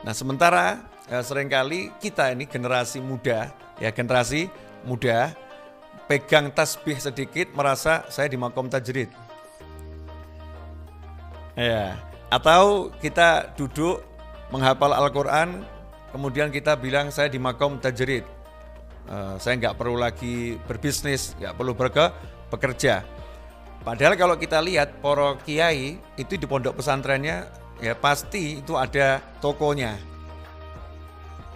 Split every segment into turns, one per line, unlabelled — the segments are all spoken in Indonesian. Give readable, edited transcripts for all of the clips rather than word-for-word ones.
Nah sementara seringkali kita ini generasi muda pegang tasbih sedikit merasa saya di makom tajrid. Ya, atau kita duduk menghafal Al-Quran, kemudian kita bilang saya di makom tajrid. Saya nggak perlu lagi berbisnis, nggak perlu bekerja. Padahal kalau kita lihat para kiai itu di pondok pesantrennya ya pasti itu ada tokonya.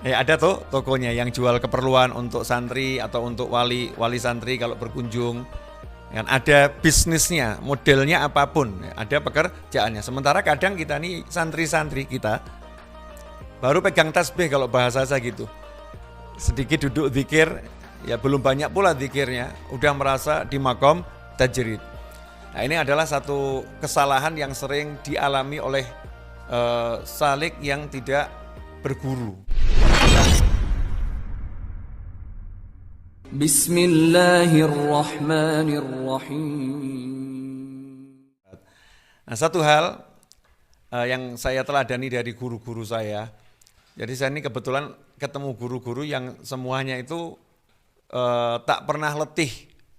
Ya ada tuh tokonya yang jual keperluan untuk santri atau untuk wali santri kalau berkunjung. Kan ada bisnisnya, modelnya apapun, ada pekerjaannya. Sementara kadang kita nih santri-santri kita baru pegang tasbih kalau bahasa saya gitu. Sedikit duduk zikir, ya belum banyak pula zikirnya, udah merasa di makom tajrid. Nah ini adalah satu kesalahan yang sering dialami oleh salik yang tidak berguru.
Bismillahirrahmanirrahim.
Nah satu hal yang saya teladani dari guru-guru saya, jadi saya ini kebetulan ketemu guru-guru yang semuanya itu tak pernah letih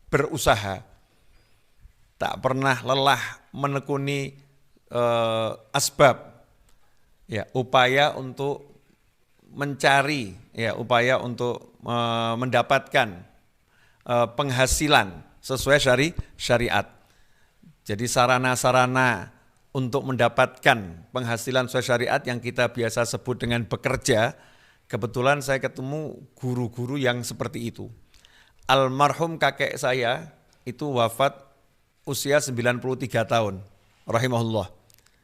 berusaha, tak pernah lelah menekuni asbab, ya upaya untuk mencari, ya upaya untuk mendapatkan penghasilan sesuai syariat. Jadi sarana-sarana untuk mendapatkan penghasilan sesuai syariat yang kita biasa sebut dengan bekerja, kebetulan saya ketemu guru-guru yang seperti itu. Almarhum kakek saya itu wafat usia 93 tahun, rahimahullah.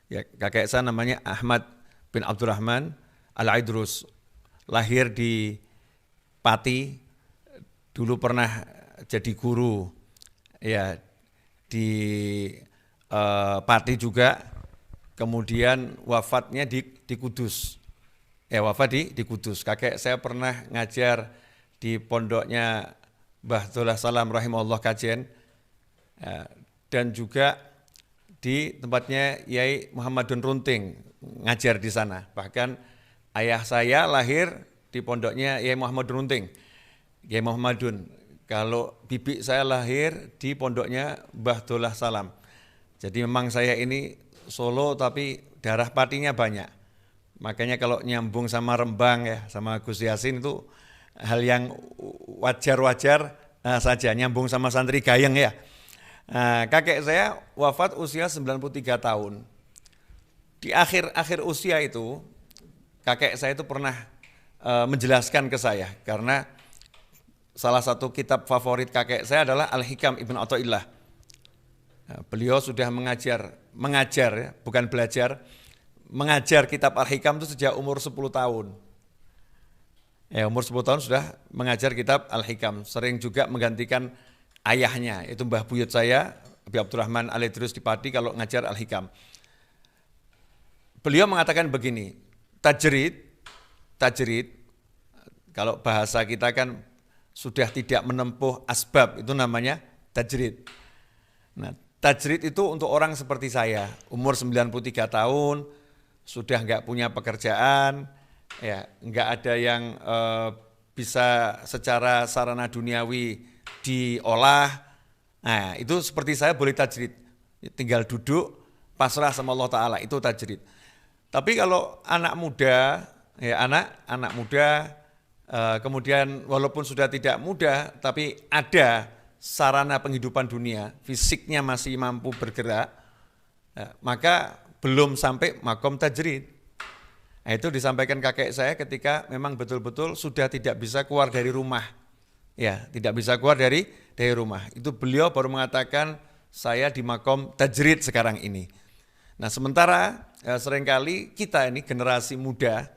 Ya, kakek saya namanya Ahmad bin Abdurrahman Al-Aidrus, lahir di Pati, dulu pernah jadi guru ya di Pati juga, kemudian wafatnya di Kudus. Ya wafat di Kudus. Kakek saya pernah ngajar di pondoknya Mbah Dholeh Salam rahimahullah Kajen, dan juga di tempatnya Yai Muhammadun Runting ngajar di sana. Bahkan ayah saya lahir di pondoknya Yai Muhammadun Runting, Yai Muhammadun. Kalau bibi saya lahir di pondoknya Mbah Dholeh Salam. Jadi memang saya ini Solo tapi darah Patinya banyak. Makanya kalau nyambung sama Rembang ya, sama Gus Yasin itu hal yang wajar-wajar saja, nyambung sama santri Gayeng ya. Kakek saya wafat usia 93 tahun. Di akhir usia itu, kakek saya itu pernah menjelaskan ke saya, karena salah satu kitab favorit kakek saya adalah Al-Hikam Ibn Athaillah. Beliau sudah mengajar ya, bukan belajar, mengajar kitab Al-Hikam itu sejak umur 10 tahun. Ya, umur 10 tahun sudah mengajar kitab Al-Hikam. Sering juga menggantikan ayahnya, itu Mbah Buyut saya, Abi Abdurrahman Al-Idrus di Pati kalau ngajar Al-Hikam. Beliau mengatakan begini, tajrid, kalau bahasa kita kan sudah tidak menempuh asbab, itu namanya tajrid. Nah, tajrid itu untuk orang seperti saya, umur 93 tahun, sudah nggak punya pekerjaan, ya nggak ada yang bisa secara sarana duniawi diolah. Nah, itu seperti saya boleh tajrid, tinggal duduk, pasrah sama Allah Ta'ala, itu tajrid. Tapi kalau anak muda, ya anak muda, kemudian walaupun sudah tidak muda, tapi ada sarana penghidupan dunia, fisiknya masih mampu bergerak, maka belum sampai makom tajrid. Nah, itu disampaikan kakek saya ketika memang betul-betul sudah tidak bisa keluar dari rumah. Ya, tidak bisa keluar dari rumah. Itu beliau baru mengatakan saya di makom tajrid sekarang ini. Nah, sementara seringkali kita ini generasi muda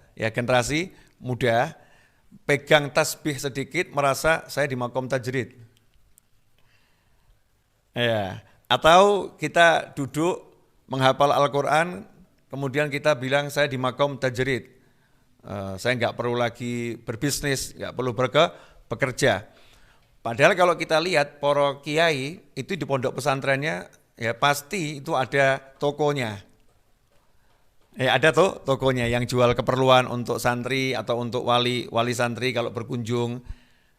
pegang tasbih sedikit merasa saya di makom tajrid. Ya, atau kita duduk menghafal Al-Quran, kemudian kita bilang saya di makom tajrid. Saya nggak perlu lagi berbisnis, nggak perlu bekerja. Padahal kalau kita lihat para kiai itu di pondok pesantrennya ya pasti itu ada tokonya. Ada tuh tokonya yang jual keperluan untuk santri atau untuk wali santri kalau berkunjung.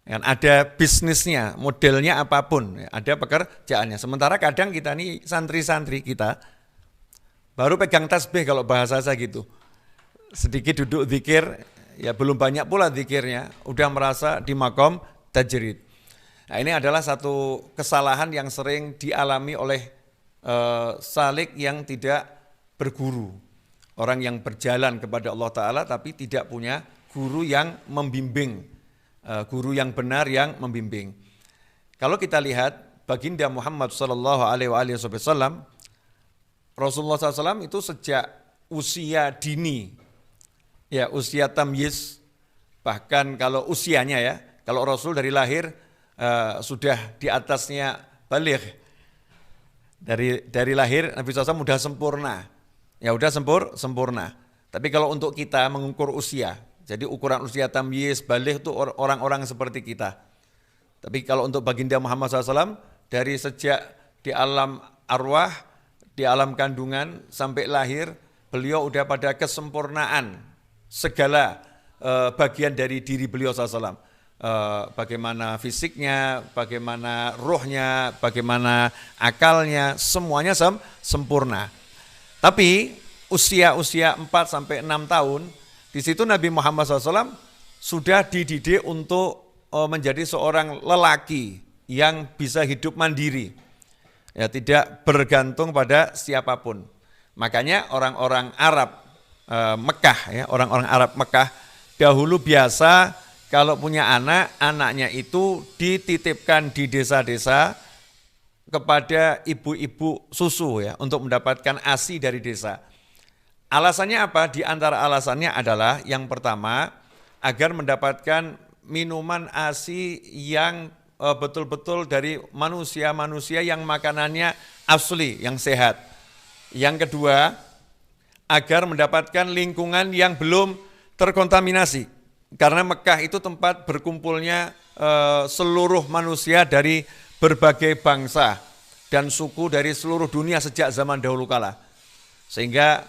Kan ada bisnisnya, modelnya apapun, ada pekerjaannya. Sementara kadang kita nih santri-santri kita baru pegang tasbih kalau bahasa saya gitu. Sedikit duduk zikir, ya belum banyak pula zikirnya, udah merasa di makom tajrid. Nah, ini adalah satu kesalahan yang sering dialami oleh salik yang tidak berguru. Orang yang berjalan kepada Allah Ta'ala tapi tidak punya guru yang membimbing. Guru yang benar yang membimbing. Kalau kita lihat baginda Muhammad SAW, Rasulullah SAW itu sejak usia dini, ya usia tamyiz, bahkan kalau usianya ya, kalau Rasul dari lahir sudah di atasnya baligh, dari lahir Nabi SAW sudah sempurna, ya udah sempurna. Tapi kalau untuk kita mengukur usia, jadi ukuran usia tamyiz, baligh itu orang-orang seperti kita. Tapi kalau untuk baginda Muhammad SAW, dari sejak di alam arwah, di alam kandungan sampai lahir, beliau udah pada kesempurnaan segala bagian dari diri beliau SAW. Bagaimana fisiknya, bagaimana ruhnya, bagaimana akalnya, semuanya sempurna. Tapi usia 4 sampai 6 tahun, di situ Nabi Muhammad SAW sudah dididik untuk menjadi seorang lelaki yang bisa hidup mandiri, ya tidak bergantung pada siapapun. Makanya orang-orang Arab Mekah, ya orang-orang Arab Mekah dahulu biasa kalau punya anak, anaknya itu dititipkan di desa-desa kepada ibu-ibu susu ya untuk mendapatkan ASI dari desa. Alasannya apa? Di antara alasannya adalah yang pertama, agar mendapatkan minuman ASI yang betul-betul dari manusia-manusia yang makanannya asli, yang sehat. Yang kedua, agar mendapatkan lingkungan yang belum terkontaminasi. Karena Mekah itu tempat berkumpulnya seluruh manusia dari berbagai bangsa dan suku dari seluruh dunia sejak zaman dahulu kala. Sehingga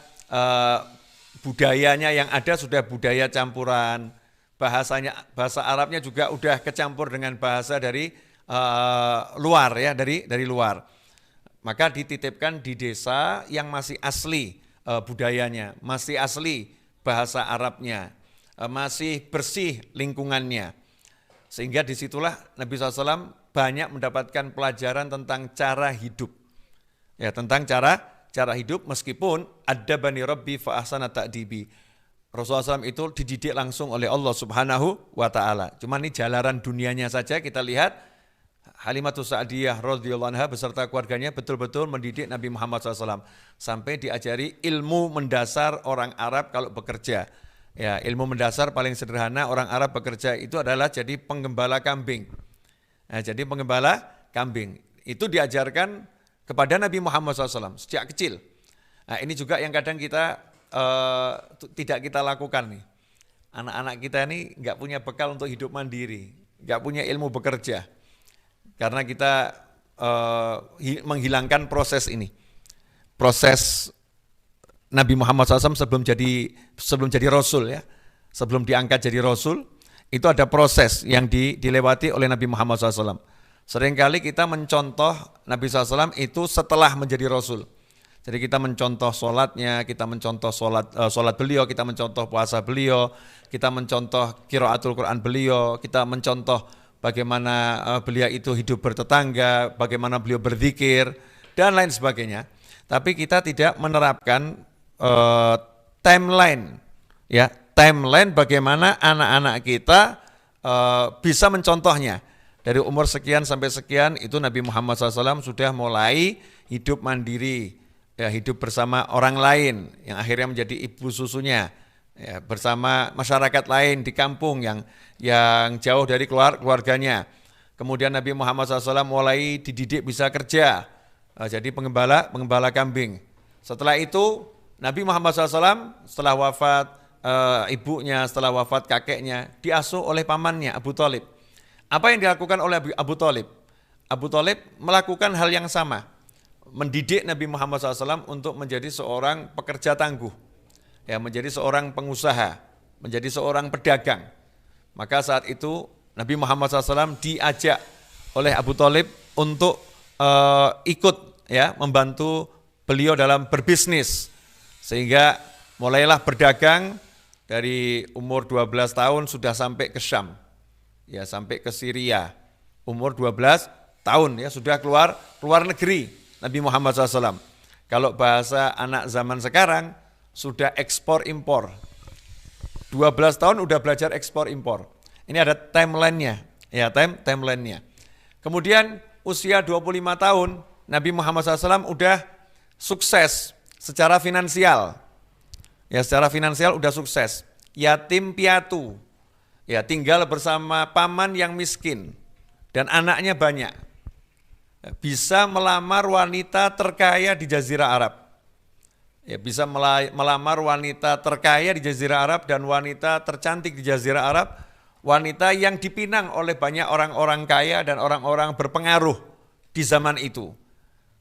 budayanya yang ada sudah budaya campuran, bahasa Arabnya juga udah kecampur dengan bahasa dari luar ya, dari luar. Maka dititipkan di desa yang masih asli budayanya, masih asli bahasa Arabnya, masih bersih lingkungannya. Sehingga disitulah Nabi SAW banyak mendapatkan pelajaran tentang cara hidup. Ya, tentang cara hidup, meskipun adabani rabbi fa ahsana ta'dibi. Rasulullah SAW itu dididik langsung oleh Allah Subhanahu wa taala. Cuma ini jalanan dunianya saja kita lihat Halimatus Sa'diyah radhiyallahu anha beserta keluarganya betul-betul mendidik Nabi Muhammad SAW sampai diajari ilmu mendasar orang Arab kalau bekerja. Ya, ilmu mendasar paling sederhana orang Arab bekerja itu adalah jadi penggembala kambing. Nah, jadi penggembala kambing itu diajarkan kepada Nabi Muhammad SAW sejak kecil. Nah, ini juga yang kadang kita tidak kita lakukan nih. Anak-anak kita ini nggak punya bekal untuk hidup mandiri, nggak punya ilmu bekerja, karena kita menghilangkan proses ini, proses Nabi Muhammad SAW sebelum jadi Rasul ya, sebelum diangkat jadi Rasul itu ada proses yang dilewati oleh Nabi Muhammad SAW. Seringkali kita mencontoh Nabi SAW itu setelah menjadi Rasul. Jadi kita mencontoh sholatnya, kita mencontoh sholat beliau, kita mencontoh puasa beliau, kita mencontoh qiraatul Quran beliau, kita mencontoh bagaimana beliau itu hidup bertetangga, bagaimana beliau berzikir, dan lain sebagainya. Tapi kita tidak menerapkan timeline, ya timeline bagaimana anak-anak kita bisa mencontohnya. Dari umur sekian sampai sekian itu Nabi Muhammad SAW sudah mulai hidup mandiri, ya, hidup bersama orang lain yang akhirnya menjadi ibu susunya, ya, bersama masyarakat lain di kampung yang jauh dari keluarganya. Kemudian Nabi Muhammad SAW mulai dididik bisa kerja, jadi penggembala kambing. Setelah itu Nabi Muhammad SAW setelah wafat ibunya, setelah wafat kakeknya, diasuh oleh pamannya Abu Thalib. Apa yang dilakukan oleh Abu Thalib? Abu Thalib melakukan hal yang sama, mendidik Nabi Muhammad SAW untuk menjadi seorang pekerja tangguh. ya menjadi seorang pengusaha, menjadi seorang pedagang. Maka saat itu Nabi Muhammad SAW diajak oleh Abu Thalib untuk ikut ya membantu beliau dalam berbisnis. Sehingga mulailah berdagang dari umur 12 tahun sudah sampai ke Syam. Ya, sampai ke Syria. Umur 12 tahun ya sudah keluar negeri Nabi Muhammad SAW. Kalau bahasa anak zaman sekarang sudah ekspor impor. 12 tahun udah belajar ekspor impor. Ini ada timeline-nya, ya timeline-nya. Kemudian usia 25 tahun Nabi Muhammad SAW udah sukses secara finansial. Ya, secara finansial udah sukses. Yatim piatu. Ya, tinggal bersama paman yang miskin dan anaknya banyak. Bisa melamar wanita terkaya di Jazirah Arab. Ya, bisa melamar wanita terkaya di Jazirah Arab dan wanita tercantik di Jazirah Arab, wanita yang dipinang oleh banyak orang-orang kaya dan orang-orang berpengaruh di zaman itu.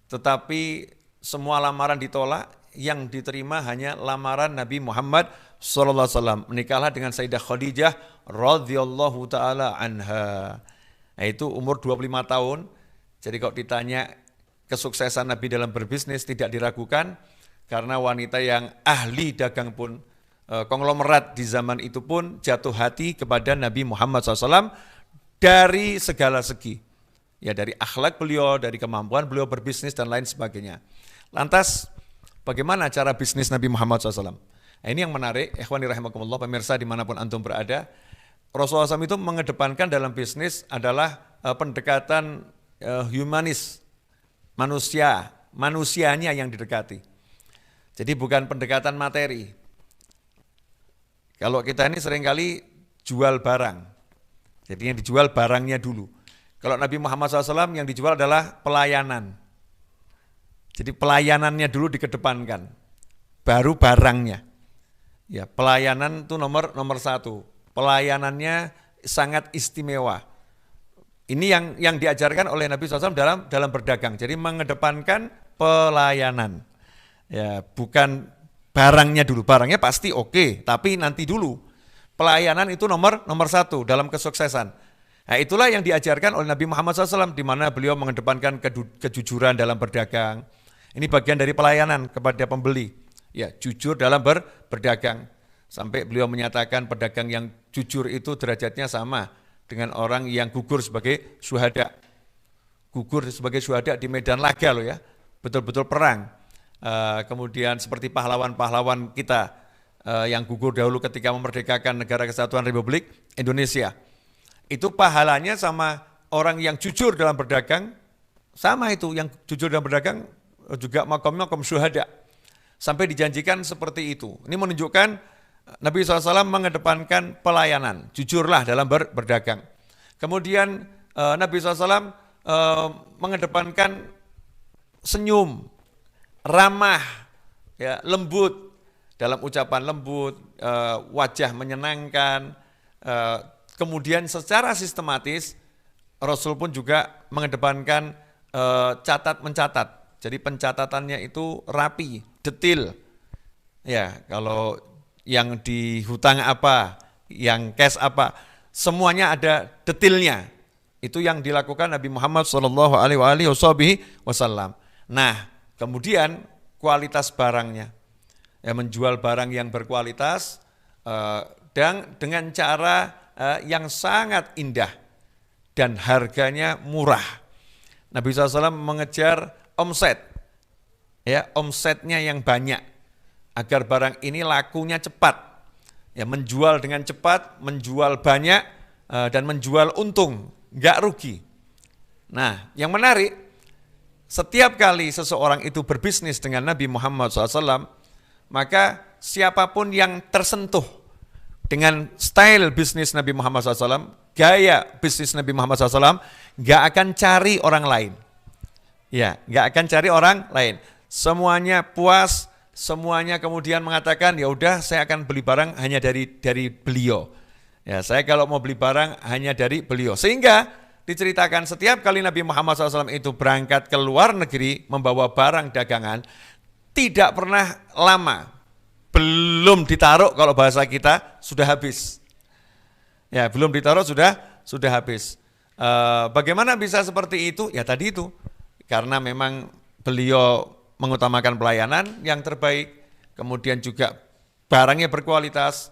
Tetapi semua lamaran ditolak, yang diterima hanya lamaran Nabi Muhammad SAW. Menikahlah dengan Sayyidah Khadijah radhiyallahu taala anha. Nah, itu umur 25 tahun. Jadi kalau ditanya kesuksesan Nabi dalam berbisnis tidak diragukan, karena wanita yang ahli dagang pun, konglomerat di zaman itu pun jatuh hati kepada Nabi Muhammad SAW dari segala segi. Ya, dari akhlak beliau, dari kemampuan beliau berbisnis dan lain sebagainya. Lantas bagaimana cara bisnis Nabi Muhammad SAW? Nah, ini yang menarik, ikhwani rahimakumullah, pemirsa dimanapun antum berada. Rasulullah SAW itu mengedepankan dalam bisnis adalah pendekatan humanis, manusianya yang didekati. Jadi bukan pendekatan materi. Kalau kita ini seringkali jual barang, jadi yang dijual barangnya dulu. Kalau Nabi Muhammad SAW yang dijual adalah pelayanan. Jadi pelayanannya dulu dikedepankan, baru barangnya. Ya, pelayanan itu nomor satu. Pelayanannya sangat istimewa. Ini yang diajarkan oleh Nabi SAW dalam berdagang. Jadi mengedepankan pelayanan. Ya, bukan barangnya dulu. Barangnya pasti oke, tapi nanti dulu. Pelayanan itu nomor satu dalam kesuksesan. Nah, itulah yang diajarkan oleh Nabi Muhammad SAW, di mana beliau mengedepankan kejujuran dalam berdagang. Ini bagian dari pelayanan kepada pembeli. Ya, jujur dalam berdagang. Sampai beliau menyatakan pedagang yang jujur itu derajatnya sama dengan orang yang gugur sebagai syuhada. Gugur sebagai syuhada di medan laga loh ya, betul-betul perang. Kemudian seperti pahlawan-pahlawan kita yang gugur dahulu ketika memerdekakan Negara Kesatuan Republik Indonesia. Itu pahalanya sama orang yang jujur dalam berdagang, sama itu, yang jujur dalam berdagang juga makom syuhada. Sampai dijanjikan seperti itu. Ini menunjukkan Nabi SAW mengedepankan pelayanan, jujurlah dalam berdagang. Kemudian Nabi SAW mengedepankan senyum, ramah, ya, lembut, dalam ucapan lembut, wajah menyenangkan. Kemudian secara sistematis Rasul pun juga mengedepankan catat-mencatat. Jadi pencatatannya itu rapi, detil. Ya, kalau yang di hutang apa, yang cash apa, semuanya ada detilnya. Itu yang dilakukan Nabi Muhammad SAW. Nah, kemudian kualitas barangnya, ya, menjual barang yang berkualitas dan dengan cara yang sangat indah dan harganya murah. Nabi SAW mengejar omset, ya, omsetnya yang banyak agar barang ini lakunya cepat, ya, menjual dengan cepat, menjual banyak dan menjual untung, nggak rugi. Nah, yang menarik, setiap kali seseorang itu berbisnis dengan Nabi Muhammad SAW, maka siapapun yang tersentuh dengan style bisnis Nabi Muhammad SAW, gaya bisnis Nabi Muhammad SAW, nggak akan cari orang lain. Ya, nggak akan cari orang lain. Semuanya puas, semuanya kemudian mengatakan, ya udah saya akan beli barang hanya dari beliau. Ya, saya kalau mau beli barang hanya dari beliau. Sehingga diceritakan setiap kali Nabi Muhammad SAW itu berangkat ke luar negeri membawa barang dagangan, tidak pernah lama belum ditaruh kalau bahasa kita sudah habis. Ya, belum ditaruh sudah habis. Bagaimana bisa seperti itu? Ya tadi itu. Karena memang beliau mengutamakan pelayanan yang terbaik, kemudian juga barangnya berkualitas,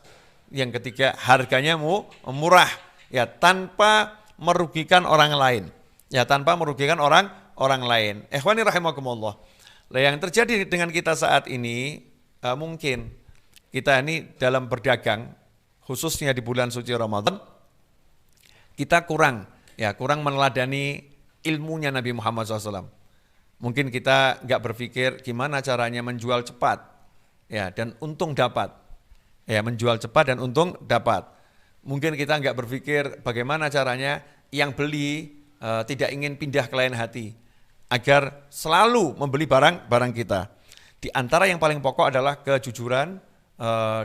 yang ketiga harganya murah, ya tanpa merugikan orang lain. Ya tanpa merugikan orang lain. Ikhwani rahimakumullah. Yang terjadi dengan kita saat ini mungkin kita ini dalam berdagang, khususnya di bulan suci Ramadan, kita kurang meneladani ilmunya Nabi Muhammad SAW. Mungkin kita nggak berpikir gimana caranya menjual cepat, ya dan untung dapat. Ya menjual cepat dan untung dapat. Mungkin kita nggak berpikir bagaimana caranya yang beli tidak ingin pindah ke lain hati, agar selalu membeli barang kita. Di antara yang paling pokok adalah kejujuran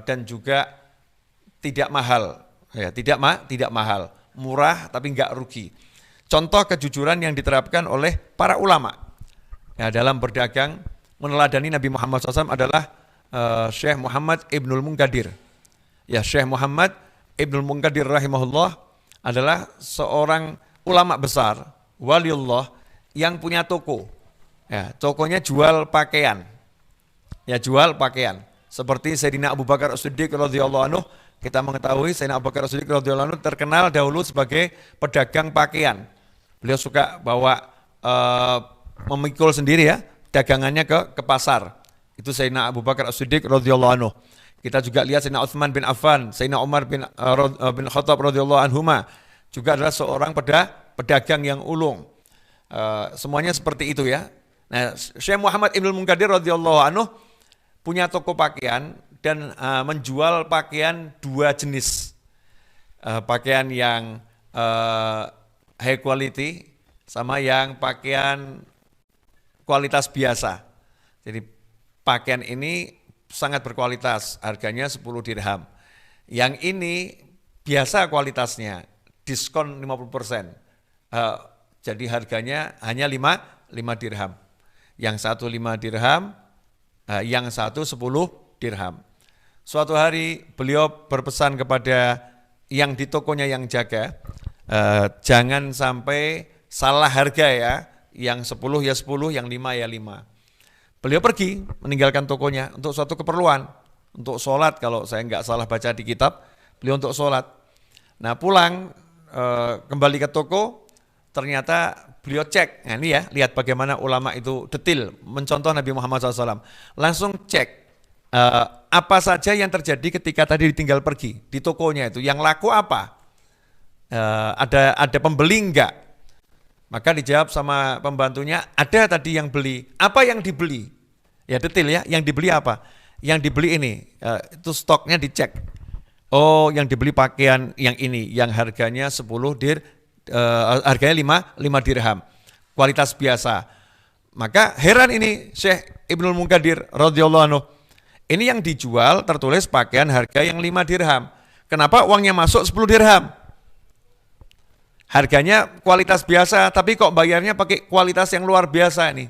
dan juga tidak mahal, ya tidak mahal, murah tapi nggak rugi. Contoh kejujuran yang diterapkan oleh para ulama ya, dalam berdagang meneladani Nabi Muhammad SAW adalah Syekh Muhammad Ibnul Munkadir. Ya, Syekh Muhammad Ibnul Munkadir rahimahullah adalah seorang ulama besar, waliullah yang punya toko. Ya, tokonya jual pakaian. Ya, jual pakaian. Seperti Sayyidina Abu Bakar As-Siddiq radhiyallahu anhu, kita mengetahui Sayyidina Abu Bakar As-Siddiq radhiyallahu anhu terkenal dahulu sebagai pedagang pakaian. Beliau suka bawa memikul sendiri ya dagangannya ke pasar. Itu Sayyidina Abu Bakar As-Siddiq radhiyallahu anhu. Kita juga lihat Sayyidina Utsman bin Affan, Sayyidina Umar bin Khattab radhiyallahu anhuma juga adalah seorang pedagang yang ulung. Semuanya seperti itu ya. Nah, Syekh Muhammad Ibnul Munkadir radhiyallahu anhu punya toko pakaian dan menjual pakaian dua jenis. Pakaian yang high quality sama yang pakaian kualitas biasa. Jadi pakaian ini sangat berkualitas, harganya 10 dirham. Yang ini biasa kualitasnya, diskon 50%. Jadi harganya hanya 5 dirham. Yang satu 5 dirham, yang satu 10 dirham. Suatu hari beliau berpesan kepada yang di tokonya yang jaga, jangan sampai salah harga ya, yang 10 ya 10, yang 5 ya 5. Beliau pergi meninggalkan tokonya untuk suatu keperluan, untuk sholat kalau saya nggak salah baca di kitab, beliau untuk sholat. Nah pulang kembali ke toko, ternyata beliau cek, nah ini ya lihat bagaimana ulama itu detil mencontoh Nabi Muhammad SAW. Langsung cek apa saja yang terjadi ketika tadi ditinggal pergi di tokonya itu, yang laku apa, ada pembeli enggak? Maka dijawab sama pembantunya, ada tadi yang beli. Apa yang dibeli? Ya detil ya, yang dibeli apa? Yang dibeli ini, itu stoknya dicek. Oh, yang dibeli pakaian yang ini, yang harganya 10 harganya 5 dirham. Kualitas biasa. Maka heran ini Syekh Ibnul Munkadir radhiyallahu anhu. Ini yang dijual tertulis pakaian harga yang 5 dirham. Kenapa uangnya masuk 10 dirham? Harganya kualitas biasa, tapi kok bayarnya pakai kualitas yang luar biasa nih.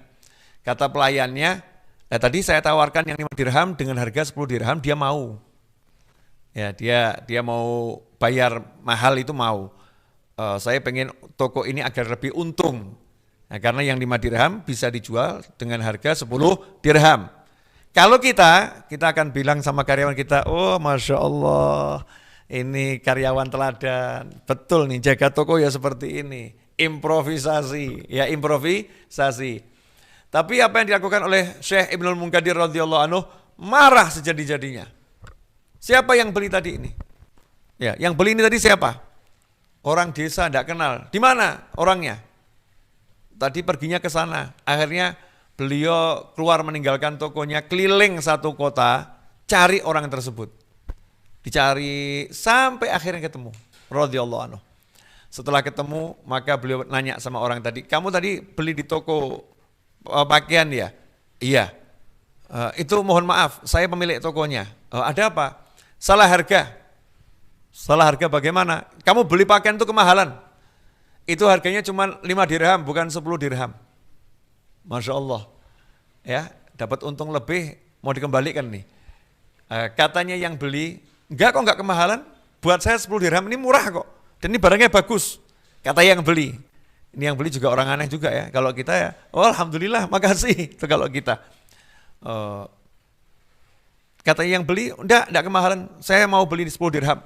Kata pelayannya, tadi saya tawarkan yang 5 dirham dengan harga 10 dirham, dia mau. Ya, dia mau bayar mahal itu mau. Saya pengen toko ini agar lebih untung. Nah, karena yang 5 dirham bisa dijual dengan harga 10 dirham. Kalau kita akan bilang sama karyawan kita, oh Masya Allah, ini karyawan teladan, betul nih jaga toko ya seperti ini, improvisasi. Tapi apa yang dilakukan oleh Syekh Ibnul Munkadir radhiyallahu anhu, marah sejadi-jadinya. Siapa yang beli tadi ini? Ya, yang beli ini tadi siapa? Orang desa, tidak kenal. Di mana orangnya? Tadi perginya ke sana. Akhirnya beliau keluar meninggalkan tokonya, keliling satu kota, cari orang tersebut. Dicari sampai akhirnya ketemu, radhiyallahu anhu. Setelah ketemu, maka beliau nanya sama orang tadi, kamu tadi beli di toko pakaian ya? Iya. Itu mohon maaf, saya pemilik tokonya. Ada apa? Salah harga. Salah harga bagaimana? Kamu beli pakaian itu kemahalan. Itu harganya cuma 5 dirham, bukan 10 dirham. Masya Allah. Ya, dapat untung lebih, mau dikembalikan nih. Katanya yang beli, enggak kok, enggak kemahalan, buat saya 10 dirham ini murah kok, dan ini barangnya bagus. Kata yang beli. Ini yang beli juga orang aneh juga ya. Kalau kita ya, oh alhamdulillah, makasih. Itu kalau kita. Katanya yang beli, enggak kemahalan, saya mau beli 10 dirham.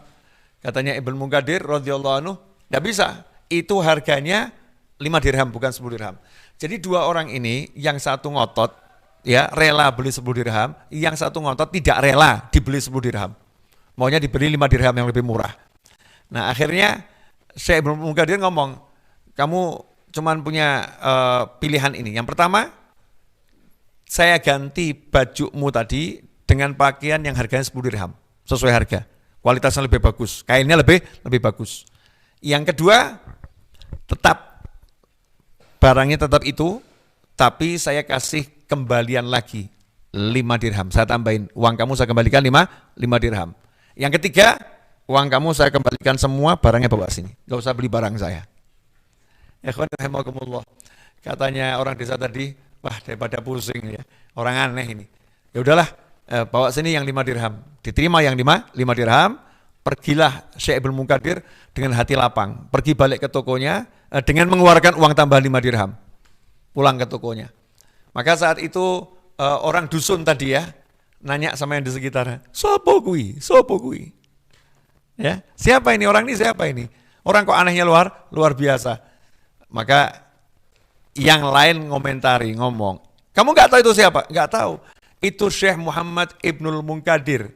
Katanya Ibnu Munkadir radhiyallahu anhu, enggak bisa. Itu harganya 5 dirham, bukan 10 dirham. Jadi dua orang ini, yang satu ngotot, ya rela beli 10 dirham, yang satu ngotot tidak rela dibeli 10 dirham. Maunya dibeli 5 dirham yang lebih murah. Nah akhirnya Syekh Ibnu Munkadir ngomong, kamu cuman punya pilihan ini. Yang pertama, saya ganti bajumu tadi dengan pakaian yang harganya 10 dirham, sesuai harga. Kualitasnya lebih bagus, kainnya lebih bagus. Yang kedua, tetap barangnya tetap itu, tapi saya kasih kembalian lagi 5 dirham. Saya tambahin, uang kamu saya kembalikan 5 dirham. Yang ketiga, uang kamu saya kembalikan semua, barangnya bawa sini. Gak usah beli barang saya. Ikhwan rahimakumullah. Katanya orang desa tadi, wah daripada pusing ya, orang aneh ini. Ya udahlah, bawa sini yang 5 dirham. Diterima yang 5 dirham. Pergilah Syekh Ibnu Munkadir dengan hati lapang. Pergi balik ke tokonya dengan mengeluarkan uang tambah 5 dirham. Pulang ke tokonya. Maka saat itu orang dusun tadi ya, nanya sama yang di sekitar, sopo kui? Ya, siapa ini? Orang ini siapa ini? Orang kok anehnya luar biasa. Maka yang lain ngomong, kamu nggak tahu itu siapa? Nggak tahu. Itu Syekh Muhammad Ibnul Munkadir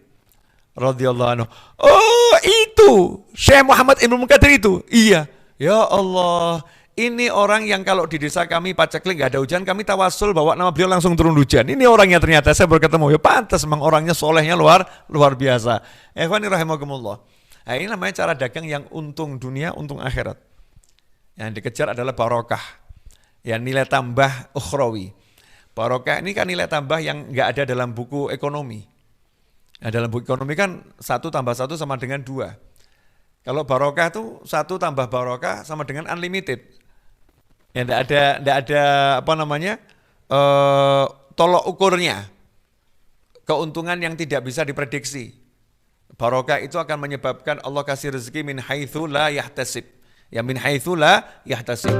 radhiyallahu anhu. Oh, itu Syekh Muhammad Ibnul Munkadir itu. Iya. Ya Allah, ini orang yang kalau di desa kami paceklik nggak ada hujan, kami tawasul bawa nama beliau langsung turun hujan. Ini orangnya, ternyata saya baru ketemu. Ya pantas, memang orangnya solehnya luar biasa. Ikhwani rahimakumullah. Nah, ini namanya cara dagang yang untung dunia, untung akhirat. Yang dikejar adalah barokah. Ya, nilai tambah ukhrawi. Barokah ini kan nilai tambah yang nggak ada dalam buku ekonomi. Nah, dalam buku ekonomi kan 1 tambah 1 sama dengan 2. Kalau barokah itu 1 tambah barokah sama dengan unlimited. Ya, nggak ada apa namanya tolok ukurnya. Keuntungan yang tidak bisa diprediksi. Barokah itu akan menyebabkan Allah kasih rezeki min haitsu la yahtasib. Ya min haitsu la yahtasib.